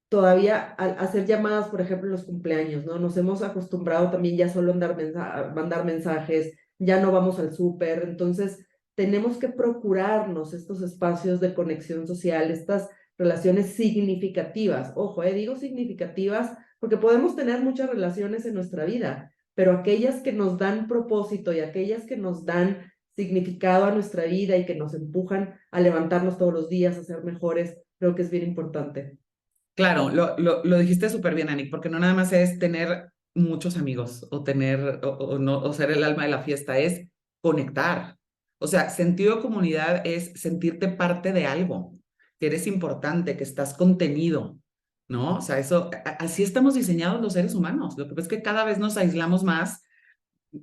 todavía hacer llamadas, por ejemplo, en los cumpleaños, ¿no? Nos hemos acostumbrado también ya solo a mandar mensajes, ya no vamos al súper, entonces tenemos que procurarnos estos espacios de conexión social, estas relaciones significativas. Ojo, digo significativas porque podemos tener muchas relaciones en nuestra vida, pero aquellas que nos dan propósito y aquellas que nos dan significado a nuestra vida y que nos empujan a levantarnos todos los días, a ser mejores, creo que es bien importante. Claro, lo dijiste súper bien, Anik, porque no nada más es tener muchos amigos o tener o no, o ser el alma de la fiesta, es conectar. O sea, sentido de comunidad es sentirte parte de algo, que eres importante, que estás contenido, ¿no? O sea, eso, así estamos diseñados los seres humanos. Lo que pasa es que cada vez nos aislamos más.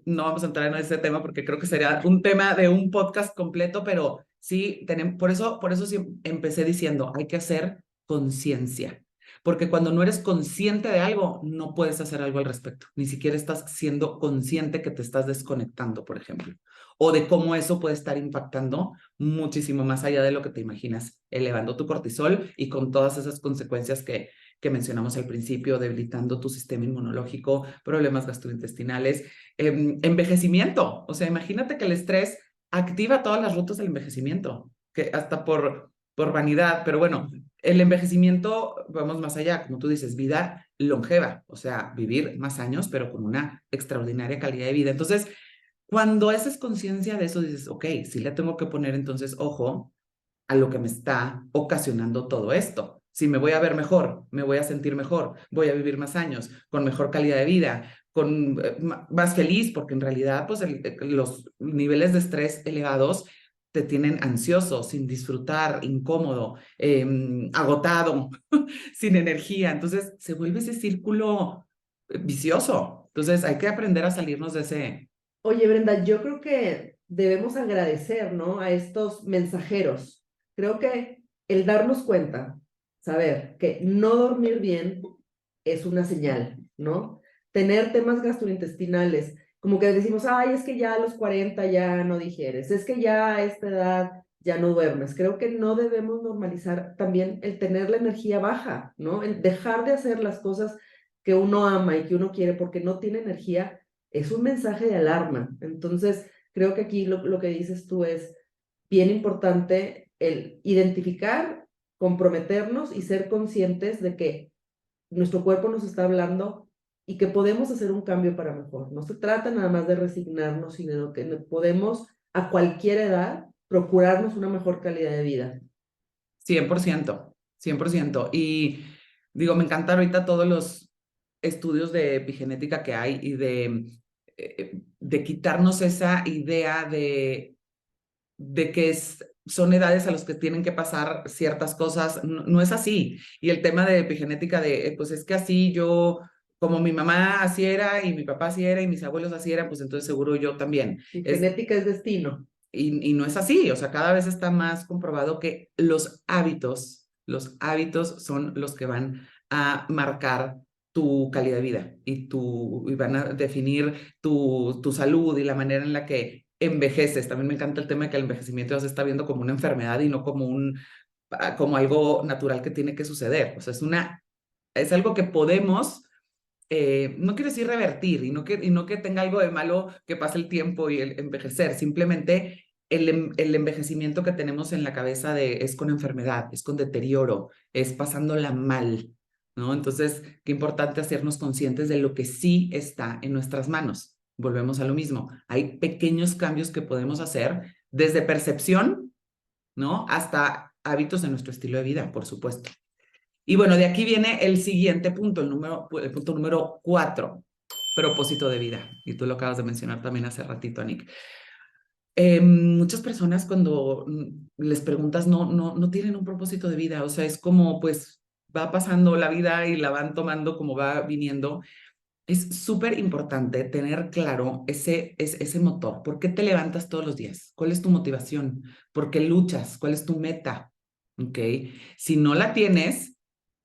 No vamos a entrar en ese tema porque creo que sería un tema de un podcast completo, pero sí, tenemos, por eso sí empecé diciendo, hay que hacer conciencia, porque cuando no eres consciente de algo, no puedes hacer algo al respecto, ni siquiera estás siendo consciente que te estás desconectando, por ejemplo, o de cómo eso puede estar impactando muchísimo más allá de lo que te imaginas, elevando tu cortisol y con todas esas consecuencias que mencionamos al principio, debilitando tu sistema inmunológico, problemas gastrointestinales, envejecimiento. O sea, imagínate que el estrés activa todas las rutas del envejecimiento, que hasta por vanidad, pero bueno, el envejecimiento, vamos más allá, como tú dices, vida longeva, o sea, vivir más años, pero con una extraordinaria calidad de vida. Entonces, cuando haces conciencia de eso, dices, ok, sí le tengo que poner entonces ojo a lo que me está ocasionando todo esto. Si me voy a ver mejor, me voy a sentir mejor, voy a vivir más años, con mejor calidad de vida, con más feliz, porque en realidad pues los niveles de estrés elevados te tienen ansioso, sin disfrutar, incómodo, agotado, sin energía. Entonces se vuelve ese círculo vicioso. Entonces hay que aprender a salirnos de ese. Oye, Brenda, yo creo que debemos agradecer, ¿no? A estos mensajeros. Creo que el darnos cuenta, saber que no dormir bien es una señal, ¿no? Tener temas gastrointestinales, como que decimos, ay, es que ya a los 40 ya no digieres, es que ya a esta edad ya no duermes. Creo que no debemos normalizar también el tener la energía baja, ¿no? El dejar de hacer las cosas que uno ama y que uno quiere porque no tiene energía es un mensaje de alarma. Entonces, creo que aquí lo que dices tú es bien importante el identificar, comprometernos y ser conscientes de que nuestro cuerpo nos está hablando y que podemos hacer un cambio para mejor. No se trata nada más de resignarnos, sino que podemos a cualquier edad procurarnos una mejor calidad de vida. 100%, 100%. Y digo, me encantan ahorita todos los estudios de epigenética que hay y de quitarnos esa idea de que son edades a las que tienen que pasar ciertas cosas. No, no es así. Y el tema de epigenética pues es que así yo, como mi mamá así era y mi papá así era y mis abuelos así eran, pues entonces seguro yo también. Y genética es destino. Y no es así, o sea, cada vez está más comprobado que los hábitos son los que van a marcar tu calidad de vida y van a definir tu salud y la manera en la que envejeces. También me encanta el tema de que el envejecimiento ya se está viendo como una enfermedad y no como algo natural que tiene que suceder. O sea, es algo que podemos, no quiero decir revertir y no que tenga algo de malo que pase el tiempo y el envejecer, simplemente el envejecimiento que tenemos en la cabeza es con enfermedad, es con deterioro, es pasándola mal, ¿no? Entonces, qué importante hacernos conscientes de lo que sí está en nuestras manos. Volvemos a lo mismo. Hay pequeños cambios que podemos hacer desde percepción, ¿no? Hasta hábitos de nuestro estilo de vida, por supuesto. Y bueno, de aquí viene el siguiente punto, el punto número 4, propósito de vida. Y tú lo acabas de mencionar también hace ratito, Nick. Muchas personas cuando les preguntas no tienen un propósito de vida, o sea, es como pues va pasando la vida y la van tomando como va viniendo. Es súper importante tener claro ese motor. ¿Por qué te levantas todos los días? ¿Cuál es tu motivación? ¿Por qué luchas? ¿Cuál es tu meta? ¿Ok? Si no la tienes,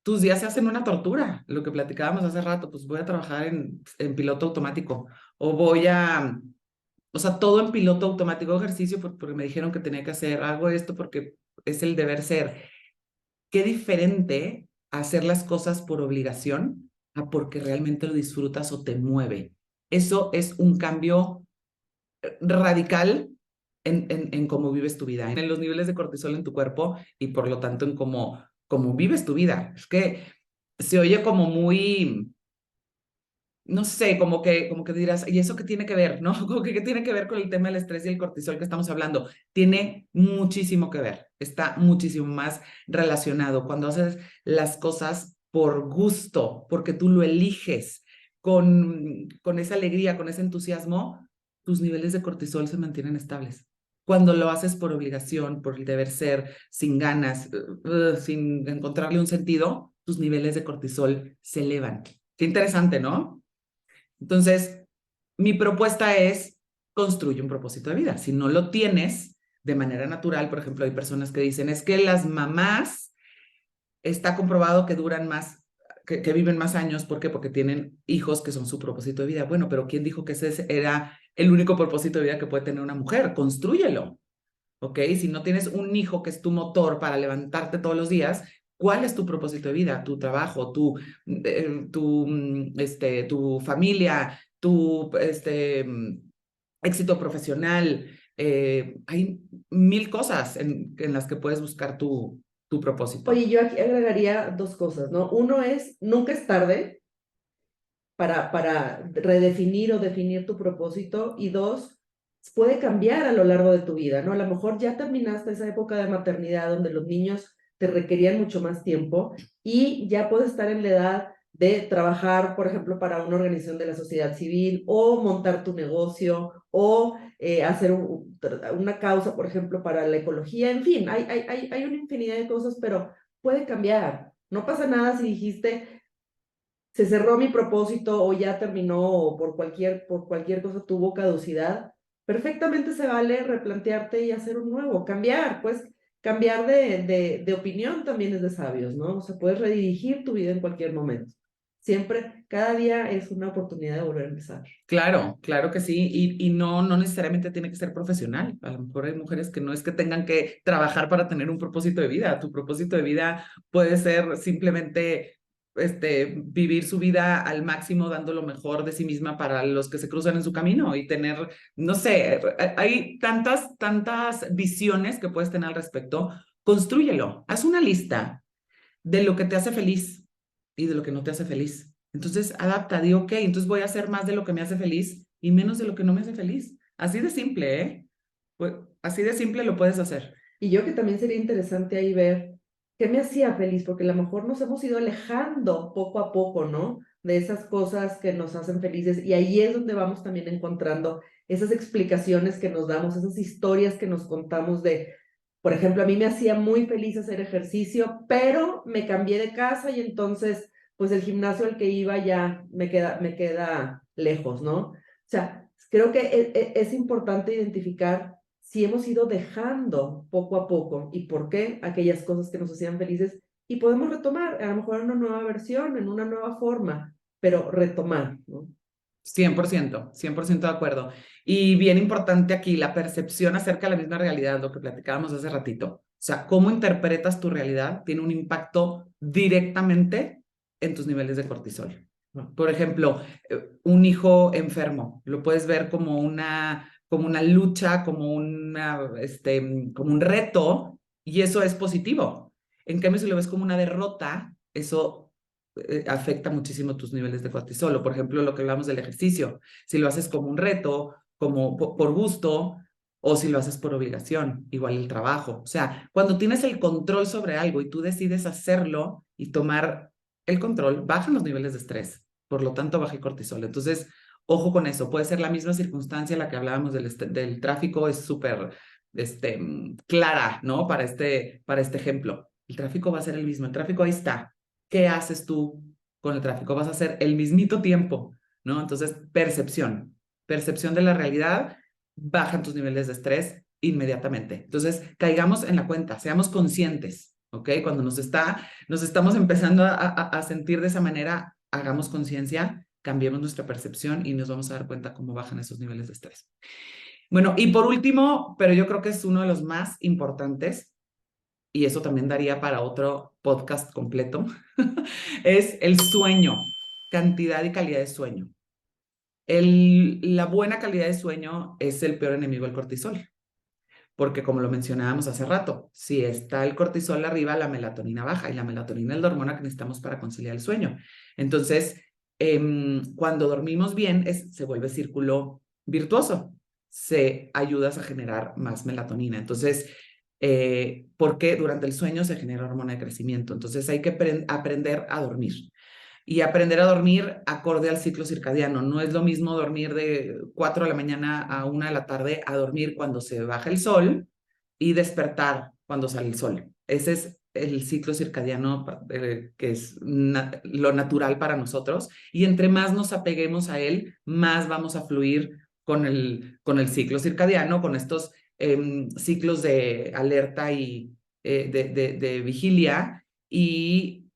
tus días se hacen una tortura. Lo que platicábamos hace rato, pues voy a trabajar en piloto automático o voy a O sea, todo en piloto automático, ejercicio porque me dijeron que tenía que hacer, hago esto porque es el deber ser. Qué diferente hacer las cosas por obligación a porque realmente lo disfrutas o te mueve. Eso es un cambio radical en cómo vives tu vida, en los niveles de cortisol en tu cuerpo y por lo tanto en cómo vives tu vida. Es que se oye como muy, no sé, como que dirás, ¿y eso qué tiene que ver? ¿No? Como que qué tiene que ver con el tema del estrés y el cortisol que estamos hablando. Tiene muchísimo que ver, está muchísimo más relacionado cuando haces las cosas por gusto, porque tú lo eliges con esa alegría, con ese entusiasmo, tus niveles de cortisol se mantienen estables. Cuando lo haces por obligación, por el deber ser, sin ganas, sin encontrarle un sentido, tus niveles de cortisol se elevan. Qué interesante, ¿no? Entonces, mi propuesta es construye un propósito de vida. Si no lo tienes de manera natural, por ejemplo, hay personas que dicen, es que las mamás está comprobado que duran más, que viven más años. ¿Por qué? Porque tienen hijos que son su propósito de vida. Bueno, pero ¿quién dijo que ese era el único propósito de vida que puede tener una mujer? Constrúyelo, ¿ok? Si no tienes un hijo que es tu motor para levantarte todos los días, ¿cuál es tu propósito de vida? Tu trabajo, tu familia, tu éxito profesional. Hay mil cosas en las que puedes buscar tu propósito. Oye, yo aquí agregaría dos cosas, ¿no? Uno es, nunca es tarde para redefinir o definir tu propósito. Y dos, puede cambiar a lo largo de tu vida, ¿no? A lo mejor ya terminaste esa época de maternidad donde los niños te requerían mucho más tiempo y ya puedes estar en la edad de trabajar, por ejemplo, para una organización de la sociedad civil o montar tu negocio o hacer una causa, por ejemplo, para la ecología. En fin, hay una infinidad de cosas, pero puede cambiar. No pasa nada si dijiste, se cerró mi propósito o ya terminó o por cualquier cosa tuvo caducidad. Perfectamente se vale replantearte y hacer un nuevo, cambiar, pues cambiar de opinión también es de sabios, ¿no? O sea, puedes redirigir tu vida en cualquier momento. Siempre, cada día es una oportunidad de volver a empezar. Claro, claro que sí, y no necesariamente tiene que ser profesional. A lo mejor hay mujeres que no es que tengan que trabajar para tener un propósito de vida. Tu propósito de vida puede ser simplemente vivir su vida al máximo, dando lo mejor de sí misma para los que se cruzan en su camino y tener, no sé, hay tantas visiones que puedes tener al respecto. Constrúyelo, haz una lista de lo que te hace feliz y de lo que no te hace feliz. Entonces, adapta, di, ok, entonces voy a hacer más de lo que me hace feliz y menos de lo que no me hace feliz. Así de simple, ¿eh? Pues, así de simple lo puedes hacer. Y yo que también sería interesante ahí ver qué me hacía feliz, porque a lo mejor nos hemos ido alejando poco a poco, ¿no? De esas cosas que nos hacen felices. Y ahí es donde vamos también encontrando esas explicaciones que nos damos, esas historias que nos contamos de, por ejemplo, a mí me hacía muy feliz hacer ejercicio, pero me cambié de casa y entonces, pues el gimnasio al que iba ya me queda lejos, ¿no? O sea, creo que es importante identificar si hemos ido dejando poco a poco y por qué aquellas cosas que nos hacían felices y podemos retomar, a lo mejor en una nueva versión, en una nueva forma, pero retomar, ¿no? 100% de acuerdo. Y bien importante aquí, la percepción acerca de la misma realidad, lo que platicábamos hace ratito. O sea, cómo interpretas tu realidad tiene un impacto directamente en tus niveles de cortisol. Por ejemplo, un hijo enfermo, lo puedes ver como una lucha, como un reto, y eso es positivo. En cambio, si lo ves como una derrota, eso afecta muchísimo tus niveles de cortisol. O, por ejemplo, lo que hablamos del ejercicio, si lo haces como un reto, como por gusto, o si lo haces por obligación, igual el trabajo. O sea, cuando tienes el control sobre algo y tú decides hacerlo y tomar el control, bajan los niveles de estrés, por lo tanto baja el cortisol. Entonces, ojo con eso, puede ser la misma circunstancia, la que hablábamos del tráfico, es súper clara, ¿no? Para este ejemplo. El tráfico va a ser el mismo, el tráfico ahí está. ¿Qué haces tú con el tráfico? Vas a hacer el mismito tiempo, ¿no? Entonces, percepción de la realidad, bajan tus niveles de estrés inmediatamente. Entonces, caigamos en la cuenta, seamos conscientes, ¿ok? Cuando nos estamos empezando a sentir de esa manera, hagamos conciencia, cambiemos nuestra percepción y nos vamos a dar cuenta cómo bajan esos niveles de estrés. Bueno, y por último, pero yo creo que es uno de los más importantes, y eso también daría para otro podcast completo, es el sueño, cantidad y calidad de sueño. La buena calidad de sueño es el peor enemigo del cortisol, porque como lo mencionábamos hace rato, si está el cortisol arriba, la melatonina baja, y la melatonina es la hormona que necesitamos para conciliar el sueño. Entonces, cuando dormimos bien, se vuelve círculo virtuoso, se ayudas a generar más melatonina. Entonces, porque durante el sueño se genera hormona de crecimiento. Entonces, hay que aprender a dormir y aprender a dormir acorde al ciclo circadiano. No es lo mismo dormir de 4 de la mañana a 1 de la tarde a dormir cuando se baja el sol y despertar cuando sale el sol. Ese es el ciclo circadiano que es lo natural para nosotros, y entre más nos apeguemos a él, más vamos a fluir con el ciclo circadiano, con estos ciclos de alerta y de vigilia, y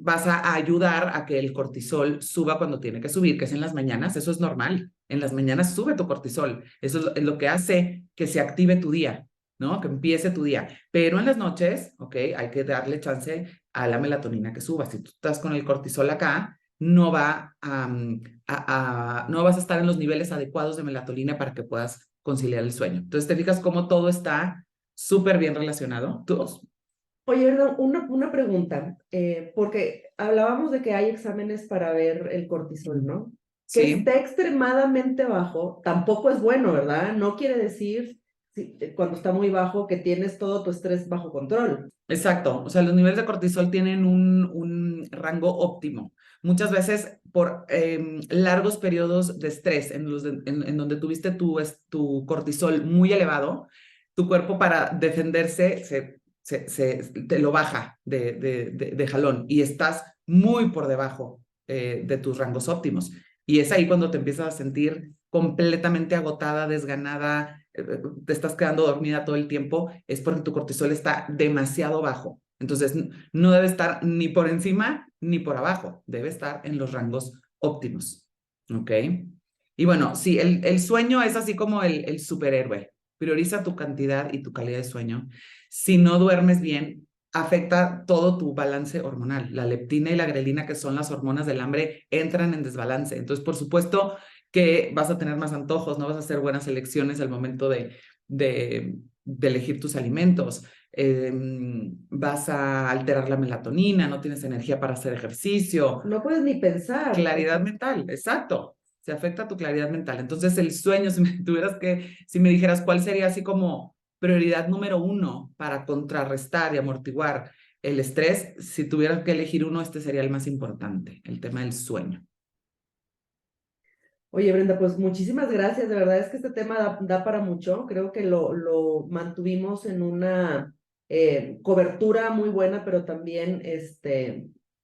vas a ayudar a que el cortisol suba cuando tiene que subir, que es en las mañanas. Eso es normal. En las mañanas sube tu cortisol. Eso es lo que hace que se active tu día, ¿no? Que empiece tu día. Pero en las noches, ¿ok? Hay que darle chance a la melatonina que suba. Si tú estás con el cortisol acá, no no vas a estar en los niveles adecuados de melatonina para que puedas conciliar el sueño. Entonces, te fijas cómo todo está súper bien relacionado. Oye, ¿verdad? Una pregunta, porque hablábamos de que hay exámenes para ver el cortisol, ¿no? Que Sí. esté extremadamente bajo tampoco es bueno, ¿verdad? No quiere decir cuando está muy bajo que tienes todo tu estrés bajo control. Exacto, o sea, los niveles de cortisol tienen un rango óptimo. Muchas veces por largos periodos de estrés en donde tuviste tu cortisol muy elevado, tu cuerpo para defenderse te lo baja de jalón, y estás muy por debajo de tus rangos óptimos. Y es ahí cuando te empiezas a sentir completamente agotada, desganada, te estás quedando dormida todo el tiempo. Es porque tu cortisol está demasiado bajo. Entonces, no debe estar ni por encima ni por abajo, debe estar en los rangos óptimos. ¿Ok? Y bueno, sí, el sueño es así como el superhéroe. Prioriza tu cantidad y tu calidad de sueño. Si no duermes bien, afecta todo tu balance hormonal. La leptina y la grelina, que son las hormonas del hambre, entran en desbalance. Entonces, por supuesto que vas a tener más antojos, no vas a hacer buenas elecciones al momento de elegir tus alimentos. Vas a alterar la melatonina, no tienes energía para hacer ejercicio. No puedes ni pensar. Claridad mental, exacto. Se afecta tu claridad mental. Entonces, el sueño, si me dijeras cuál sería así como prioridad número uno para contrarrestar y amortiguar el estrés, si tuvieras que elegir uno, este sería el más importante, el tema del sueño. Oye, Brenda, pues muchísimas gracias. De verdad es que este tema da para mucho. Creo que lo mantuvimos en una cobertura muy buena, pero también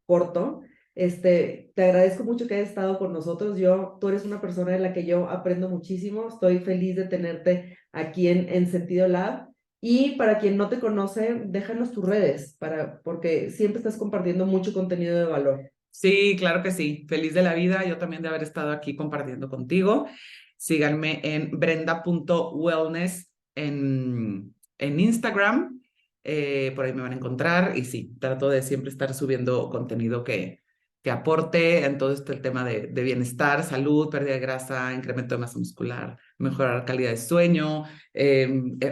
corto. Te agradezco mucho que hayas estado con nosotros. Tú eres una persona de la que yo aprendo muchísimo. Estoy feliz de tenerte aquí en Sentido Lab. Y para quien no te conoce, déjanos tus redes, porque siempre estás compartiendo mucho contenido de valor. Sí, claro que sí. Feliz de la vida. Yo también de haber estado aquí compartiendo contigo. Síganme en brenda.wellness en Instagram. Por ahí me van a encontrar. Y sí, trato de siempre estar subiendo contenido que aporte en todo este tema de bienestar, salud, pérdida de grasa, incremento de masa muscular, mejorar calidad de sueño,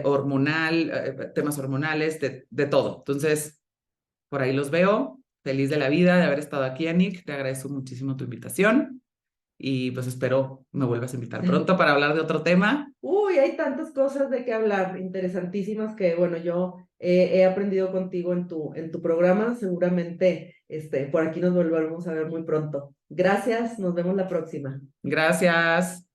hormonal, temas hormonales, de todo. Entonces, por ahí los veo. Feliz de la vida de haber estado aquí, Anik. Te agradezco muchísimo tu invitación y pues espero me vuelvas a invitar pronto para hablar de otro tema. Uy, hay tantas cosas de qué hablar, interesantísimas que, bueno, yo he aprendido contigo en tu programa. Seguramente por aquí nos volveremos a ver muy pronto. Gracias, nos vemos la próxima. Gracias.